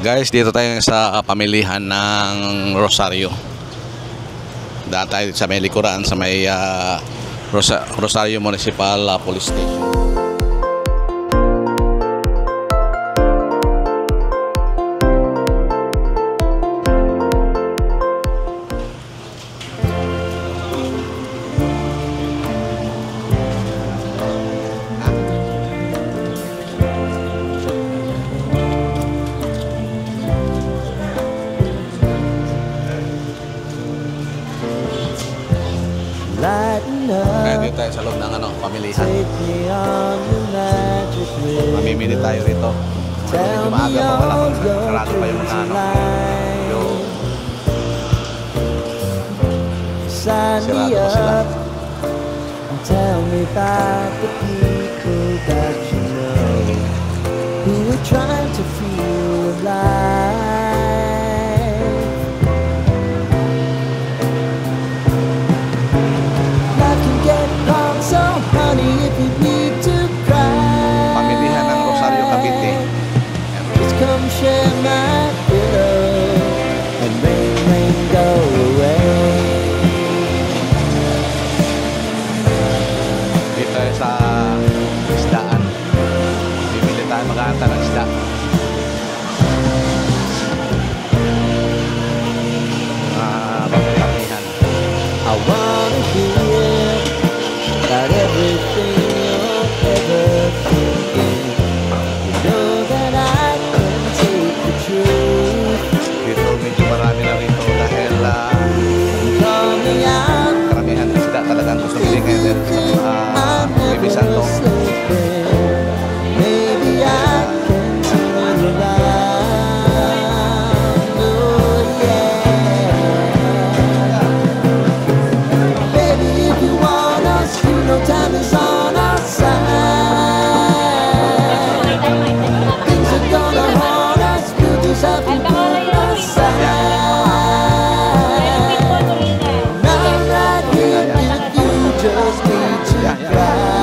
Guys, dito tayo sa pamilihan ng Rosario. Daan tayo sa may likuran, sa may Rosario Municipal Police Station. Kaya dito tayo sa loob ng pamilihan. Mamimili tayo rito. Medyo maaga pa pala kung sarado pa yung sirado pa sila. Tell me about the people that you know who are trying to feel alive. Life can get hard, so honey, if you need to cry, pamilihan ng Rosario, Cavite. just come share my pillow and rain, rain, go away. Tayo sa isdaan. Bibili tayo mag-aanta ng isda. Pamilihan. I wanna hear about everything you're ever thinking. You know that I can take the truth. Dito medyo marami na rito dahil Call me out. karamihan ng isda talagang gusto bili ngayon Baby Santo. Maybe I can turn it around. Oh yeah. Baby, if you want us, you know time is on our side. Things are gonna haunt us, we'll just have to put aside. Now I'm right here with you, just need to cry.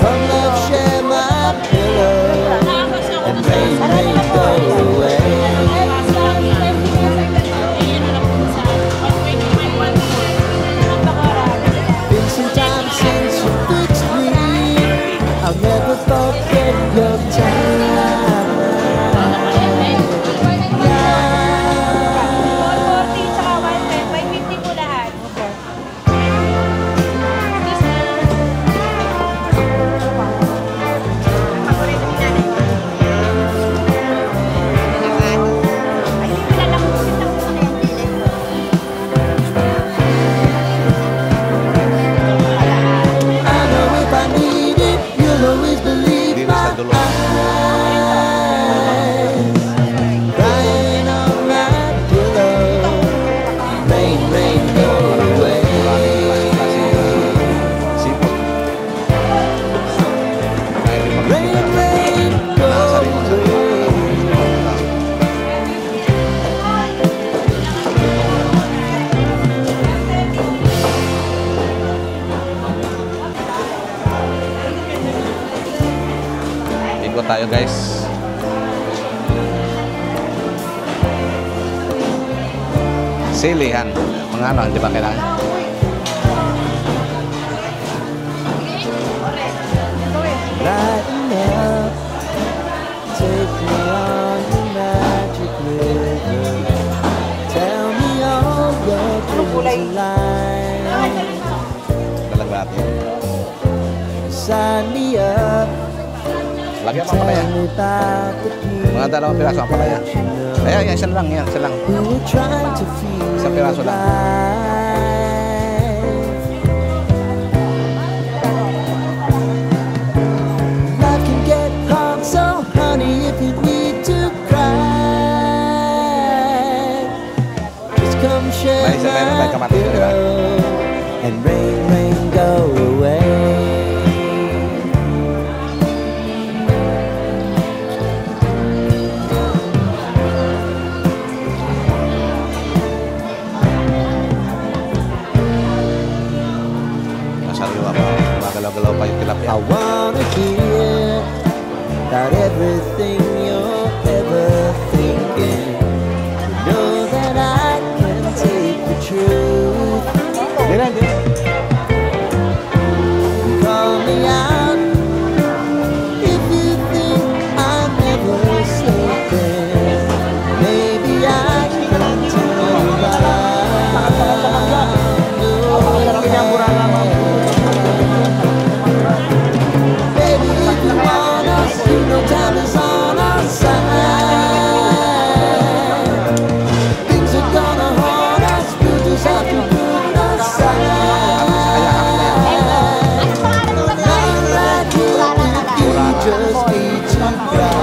Come love, share my pillow and rain, rain, go away. Been some time since you fixed me. I'll never forget your time. Ikot tayo guys. Silihan. Mga di ba kailangan? Lighten up, take me on your magic river. Tell me all your dreams alive. Talaga natin. Sign me up. Lagyan mo palaya. Mga dalawang piraso ang palaya. Ayan, isa lang. Isang piraso lang. Life can get hard, so honey, if you need to cry, just come share my pillow and rain, rain, go away. Gumagalaw-galaw pa yung tilapia. I wanna hear about everything everything you're ever thinking. You know that I can take the truth. Call me out if you think I'm never sleeping. Maybe I can tell you baby, if you want us, you know time is on our side. Things are gonna haunt us, we'll just have to put aside. Not right here with you, just need to cry.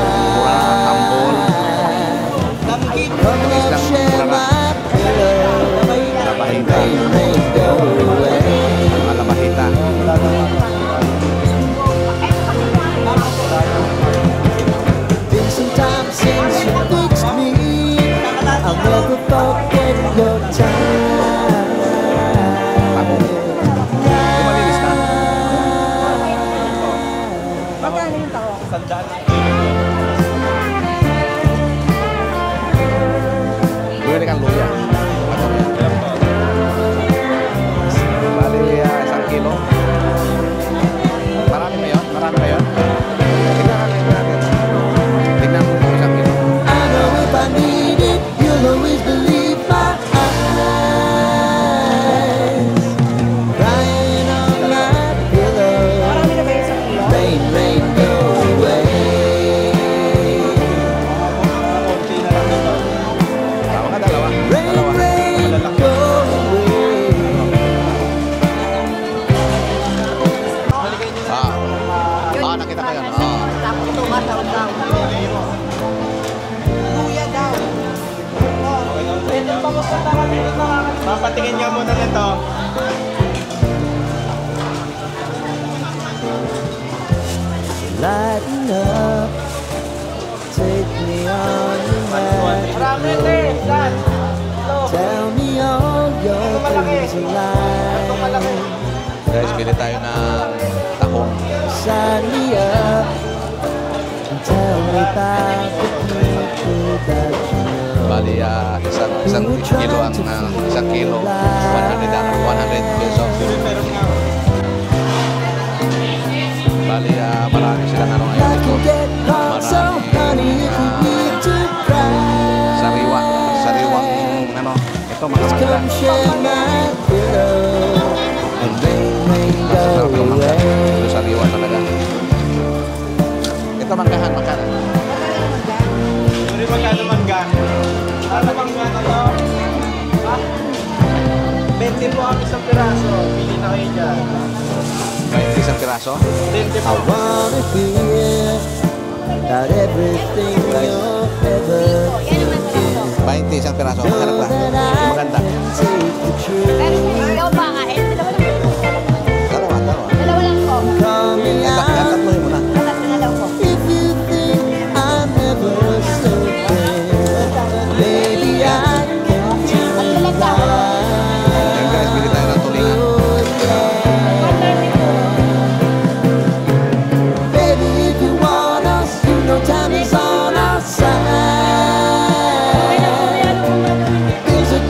Come and share my pillow, and rain go away. Been some time since you fixed me. I'll never forget your time. Bili kan luya. Bali 1 kilo. Marami ba yun? Marami ba yun? Tingnan mo kung 1 kilo. I know if I need it, you'll always believe my eyes. Crying on my pillow, rain, rain, go away. Tama ka, dalawa. Rain, rain, go away. Nakita ko yun. Papatingin niya muna nito. Lighten up, take me on your magic road. Tell me all your dreams are lying. Guys, bili tayo ng tahong. Sign me up and tell me about the people that you know. Bali, isang kilo ang 1 kilo. 100 pesos. Bali, marami silang ano I ngayon ito. can get caught, so honey, if you need to cry, Sariwang ano. Ito mga mangga. come share my pillow and rain, rain, go Sarap yung mangga. Ito away. sariwa talaga. Ito manggahan. Sorry, magkano mangga? Ano mangga na to? 20 po ang isang piraso. Pili na kayo dyan. May isang piraso. 20 I po. wanna hear about everything you're ever thinking. 20 isang piraso. Know Maganda. that I Maganda. can take the Pero truth. kung ikaw ba nga, dalawa lang po. Dalawa. Dalawa lang po. Call me out Tatloy mo na. Tatlo na daw po. if you think I'm never sleeping. Maybe I can tell you Yan guys, bili tayo ng tulingan. oh yeah. Baby, if you want us, you know time is on our side. Things are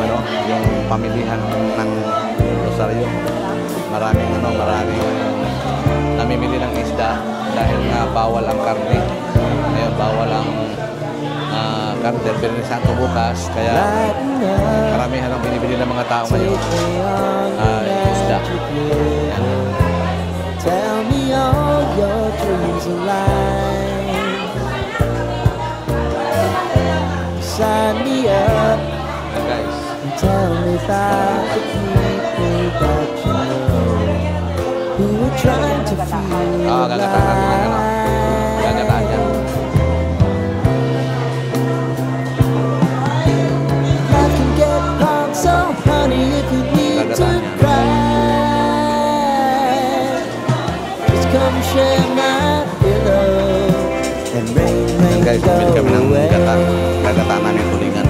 yung pamilihan ng Rosario. Maraming namimili ng isda dahil nga bawal ang karne. Ngayon bawal ang karne, Birnis Santo bukas, kaya karamihan ang binibili ng mga tao ngayon isda. Yan. Tell me all your dreams align. Sign me up Yan, guys. and tell me about the people that you know who are trying to feel Gagataan ng gagataan yan. Life can get hard, so honey, if you need to cry, just come share my pillow and rain, Yan, guys, go bumili kami ng away. gagataan namin tulingan.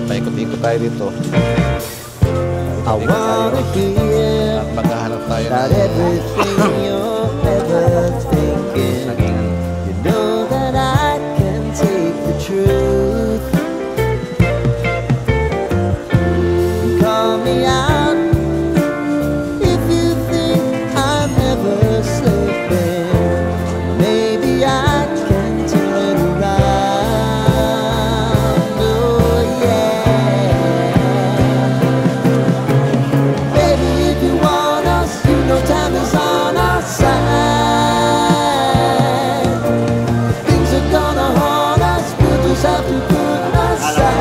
Paikot-ikot tayo dito. I wanna hear At maghahanap tayo about ng everything you're ever thinking. sagingan. You know that I can take the truth. Call me out if you think I'm never sleeping. Maybe I can turn it around. Oh yeah. Baby, if you want us, you know time is on our side. If things are gonna haunt us, we'll just have to put aside.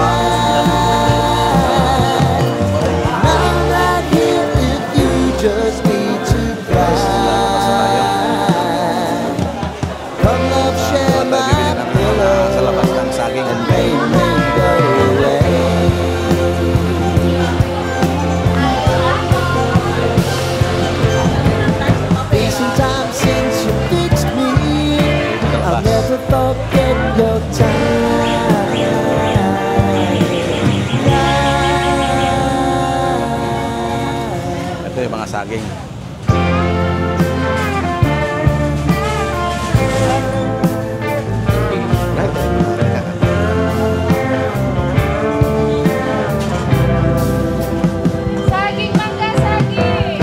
I'm right here if you just need to cry. Come love, share Tayo bibili my ng pillow sa labas ng saging. and rain, rain, go away. Been some time since you fixed me. I'll never forget your time. Ito yung mga saging. Saging, mangga, saging!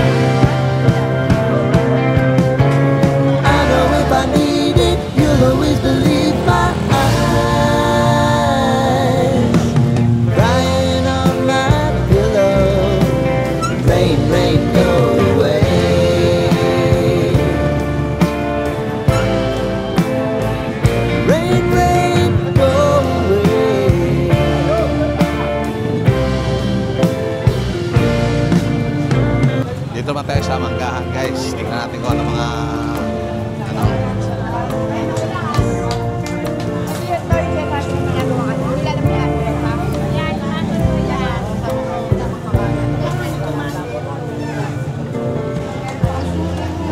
I know if I need it, you'll always believe my eyes. Crying on my pillow, rain, rain, go away. Rain, rain, go away. Dito naman tayo sa manggahan, guys. Tingnan natin kung ano mga ano.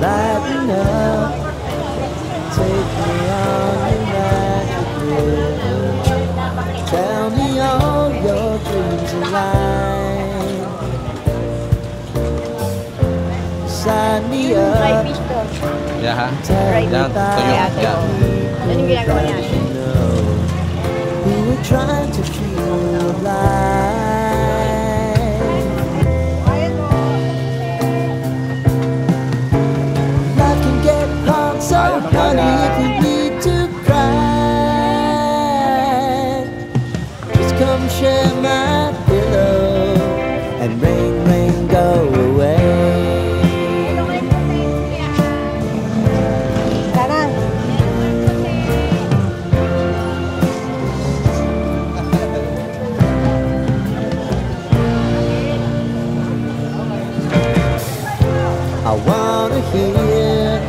Lighten up, take me on your magic trip. Tell me all your dreams align. Sign me up, Yeah, ha? tell me Yan, about tuyo. the Yan. Ano yung ginagawa niya? people you know who are trying to feel alive. Life can get hard, so honey, if you need to cry, just come share my pillow and rain, rain, go away. I wanna hear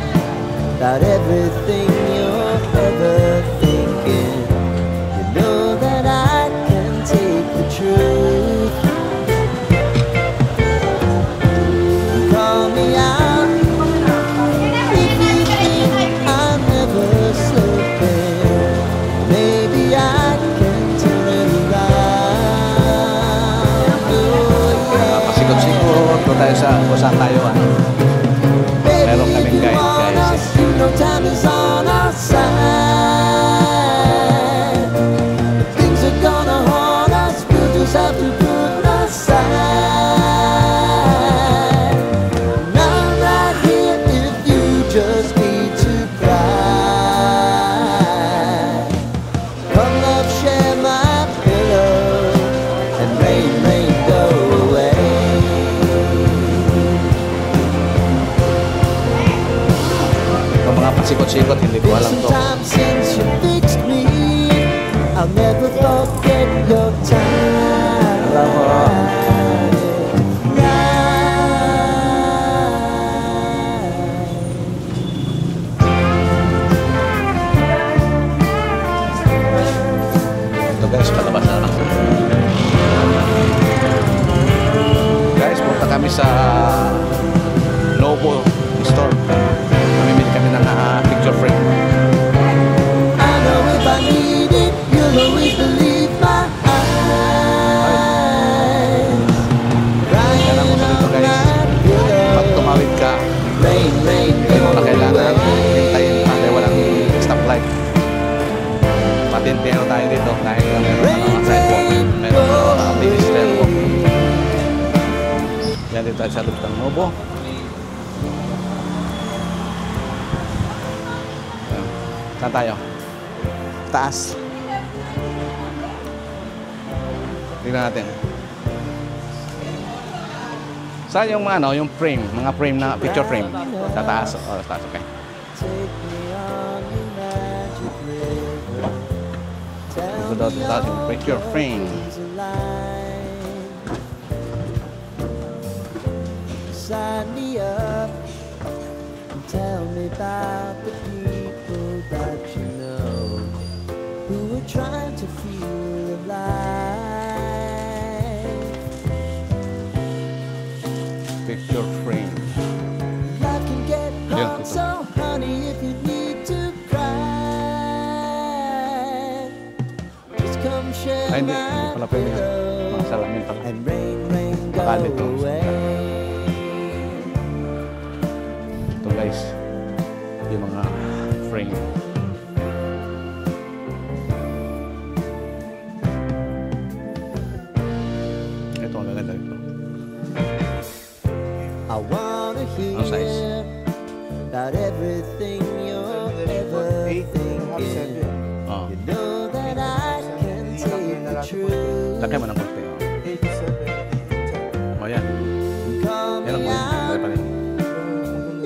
about everything you're ever thinking. You know that I can take the truth. Call me out if you think I'm never sleeping. Maybe I can turn it around. Oh yeah. Pasikot-sikot. Doon tayo sa kung saan tayo. sikot-sikot, hindi ko alam to. Time since you fixed me, I'll never forget your time. Alam mo, ito guys, palabas na naman. Guys, punta kami sa Novo store. Mamimili kami ng picture frame. I know if I need it, you'll always believe my eyes. Yan ang gusto nito guys. Pag tumawid ka, Rain, rain, hindi mo na kailangan hintayin pa dahil walang stoplight. Patintino tayo dito kahit na meron mga sidewalk. Meron mga pedestrian walk. Yan dito tayo sa loob ng Novo. Ayan. Saan tayo? Taas. Tingnan natin. Saan yung ano, yung frame, mga frame na picture frame? Sa taas. Oh, sa taas, okay. take me on your magic river. Ito daw sa taas yung picture frame. Sign me up and tell me about the people that you know who are trying to feel alive. Picture frame. Life can get Yeah, hard, ito. so honey, if you need to cry, just come share Ay, hindi. my Hindi pala pwede yan. Mga pillow. salamin pala. And rain, rain, go Baka dito. away. Ito guys. Yung mga frame. Ito ang gaganda dito. I wanna hear Ano size? about everything you're ever thinking. Oh. You know that I can take the truth. Laki mo ng konti. Oh. Oh, yan. Call Yan ang me konti. Pwede out pa rin.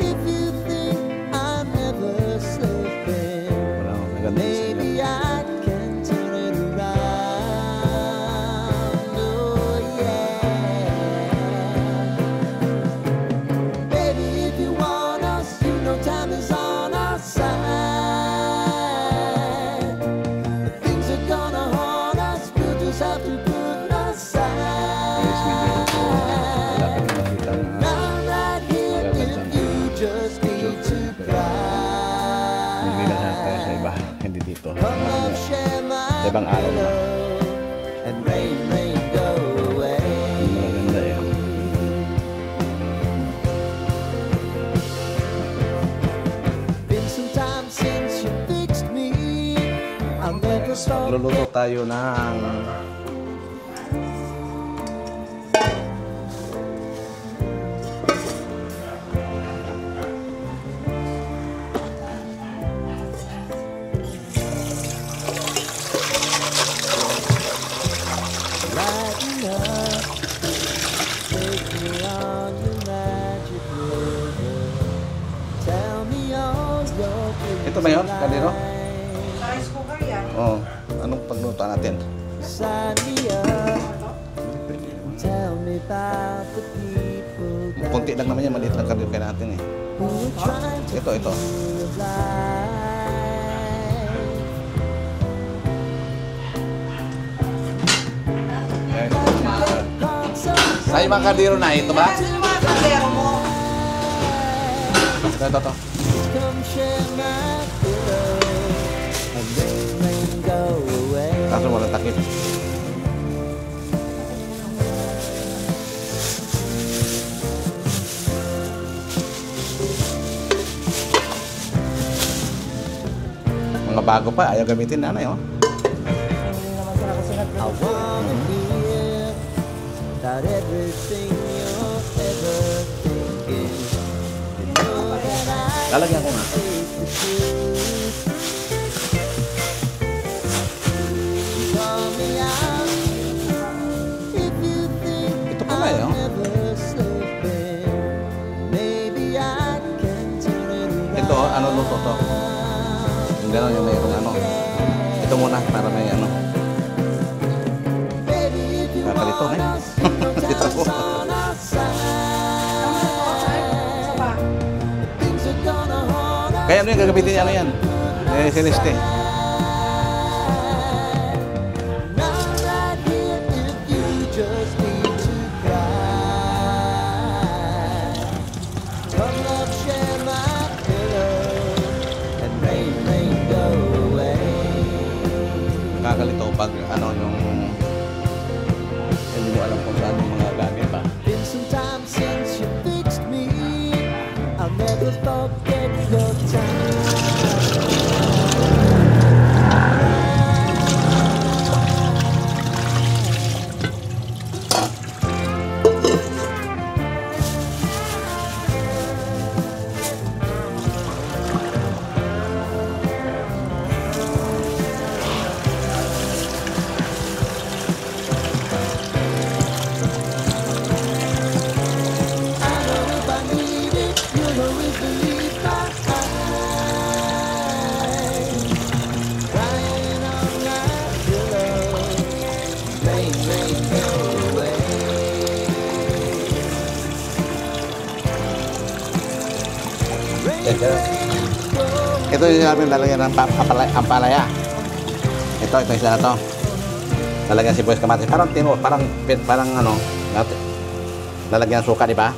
if you think I'm never slipping. Wala akong maganda sa inyo. Maybe I can turn it around. Oh yeah. Baby, if you want us, you know time is on our side. If things are gonna haunt us, we'll just have to put Guys, medyo wala aside. kami makita ng I'm right here if you just need to hindi na cry. kaya sa iba. Hindi dito. Come on, share my Ibang araw na. pillow, and rain, rain, go away. Hindi maganda eh. Been some time since you fixed me. I'll never stop. Luluto tayo ng Lighten up, take me on your magic river. Tell me all your Ito ba yun, Kaliro? Rice cooker yan. Oh, anong pagluto natin? Sign me up, tell me about the people that Kunti lang naman yan, maliit lang kaliro kaya natin eh. who are trying to Ito. feel alive. Hard, so Sa'yo mga kaliro na, ito ba? Sino yung mga kaldero mo? Ito. come share my pillow, and rain, rain, go away. Kaso wala takip. Mga bago pa, ayaw gamitin nanay oh. I wanna hear about everything you're ever thinking. You know that I Lalagyan ko nga. take the truth. Call me out if you think Ito pala eh, oh. I'm never slipping. Maybe I can turn it around. Ito, ano luto to. Yung gano'n, yung mayroong ano. Ito muna, para may ano. Kakalito na eh. Dito po. Kaya ano yung gagamitin niya, ano yan? Siniste. Kakalito pag ano yung hindi mo alam kung saan yung mga gamit pa. Been some time since you fixed me. I'll never forget your Ito yung namin lalagyan ng ampalaya. Ito isa na to. Lalagyan si Boys Kamatis. Parang tinor, parang ano, lalagyan ng suka, di ba?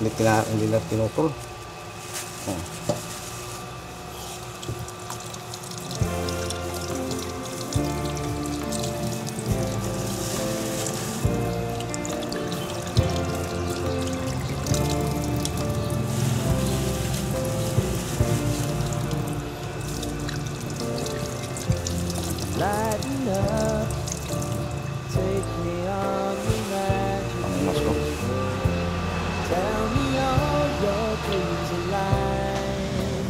Hindi na tinutol. lighten up, take me on the night. Ang mas ko. Tell me all your dreams align.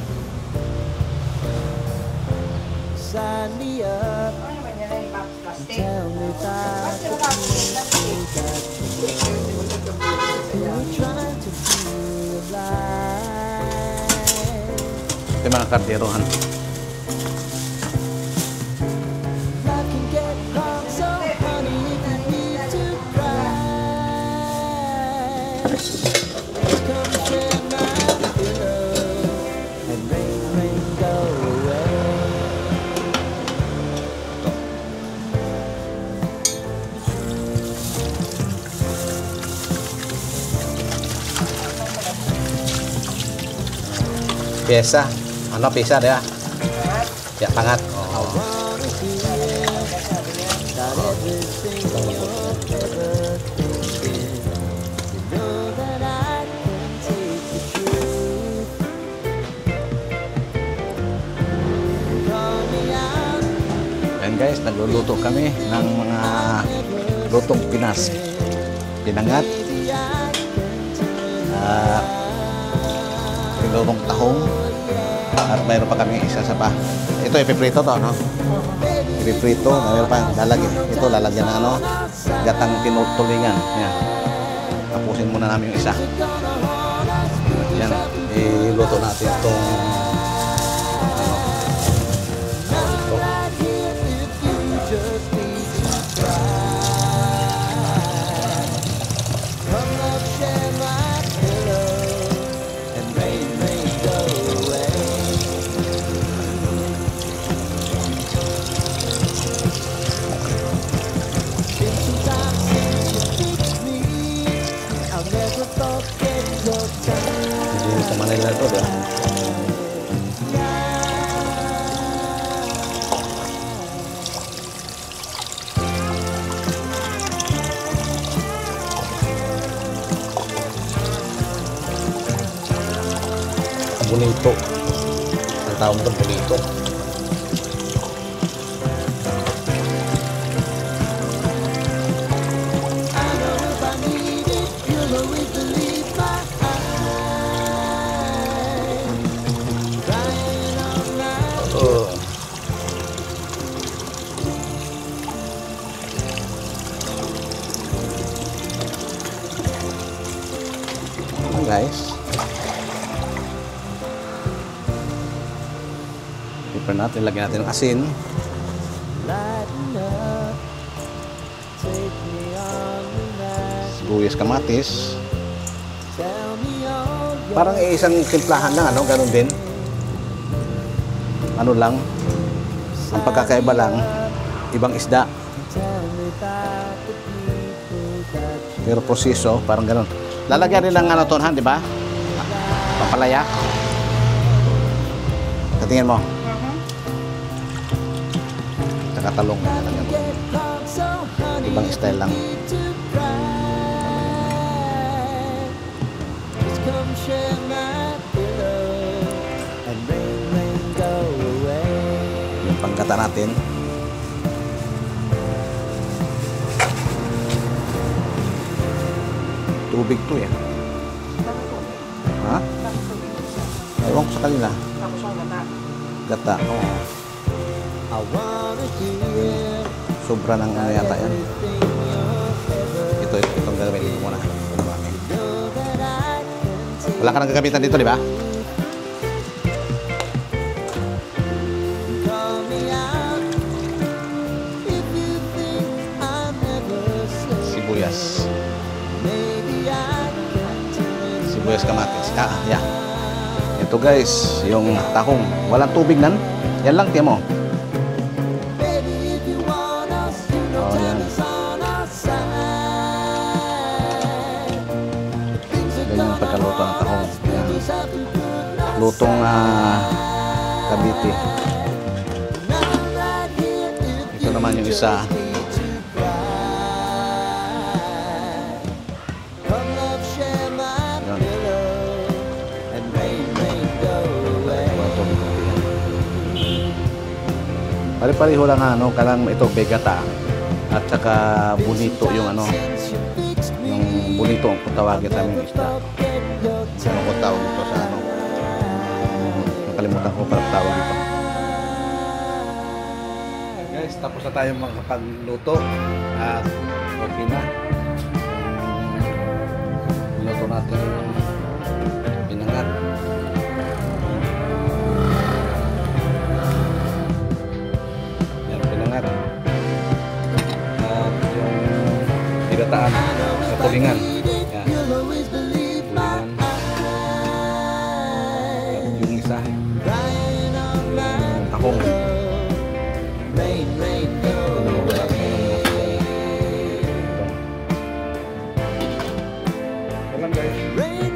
Sign me up, Ano naman yan ay plastic? tell me that Plastic na you're trying to feel alive. Ito yung mga karderohan. Life can get hard, so honey, if you need to cry, come share my pillow and rain, go away. Pyesa. Ano pyesa, di ba? Ya, pangat. Oo. Wanna hear about everything you're ever thinking. You know that I can take the truth. Call me out, Ayan guys, nagluluto kami ng mga lutong Pinas. Pinangat. maybe I can turn Pinulong tahong. At mayroon pa kami isa sa pa. Ito, ipiprito to, no? Ipiprito. Mayroon pa lalagyan. Ito, lalagyan ng ano? Gatang tinutulingan. Yan. Tapusin muna namin yung isa. Yan. Iluto natin itong ano? Ito. right here if you just need to cry. Come up, share my pillow and rain, go away. Been some time since you fixed me. I'll never forget your time. Hindi sa Manila ito, di ba? Bonito. Ang tawag doon, bonito. I know if I need it, you'll always believe my eyes. Crying all night. Ayan guys. Prepare natin, lagyan natin ng asin. Lighten up, take me on the night. Sibuyas, kamatis. Tell me all your Parang isang timplahan lang, ano, ganun din. Ano lang, ang pagkakaiba lang, ibang isda. tell me about the people that you Pero proseso, parang ganun. Lalagyan rin ng ano tonhan, di ba? Papalaya. Katingin mo. Tsaka talong. Lalagyan mo. get caught, so honey, Ibang style lang. need to cry. Just come share my pillow and rain, rain, go away. Yung panggata natin. Tubig to eh. Ha? Ewan ko sa kanila. Tapos ang gata. Gata. Oo. I wanna hear Sobra ng ano yata yan. everything you're ever Itong gagamitin ko muna. Ito ba? know that I can take. Wala ka nang gagamitan dito, di ba? Call me out if you think I never say. Sibuyas. Maybe I can turn Sibuyas, kamatis. Yeah. Ito guys, yung tahong. Walang tubig nan. Yan lang, tiyan mo. Baby, if you want us, you know Oh, time yan. is on our side. Things are Ganyan yung pagkaluto ng tahong. Yan. gonna something good, not Lutong Cavite. now right here if Ito naman yung isa. need to cry. Come love, share my Yan. pillow and rain, rain, go away. Walang tubig konti yan. Pare-pareho lang ano, kalang ito begata at saka bonito yung ano, yung bonito ang kung tawagin namin yung isda. Ano ko tawag ito sa ano? Nakalimutan ko parang tawag ito. Guys, tapos na tayo makapagluto at okay na. Luto natin yung binangat. Yan, binangat. At yung bigataan sa tulingan. Yan. You'll always believe my Tulingan. At yung isa, crying on my yung tahong. rain, rain, go Ito lang guys. rain,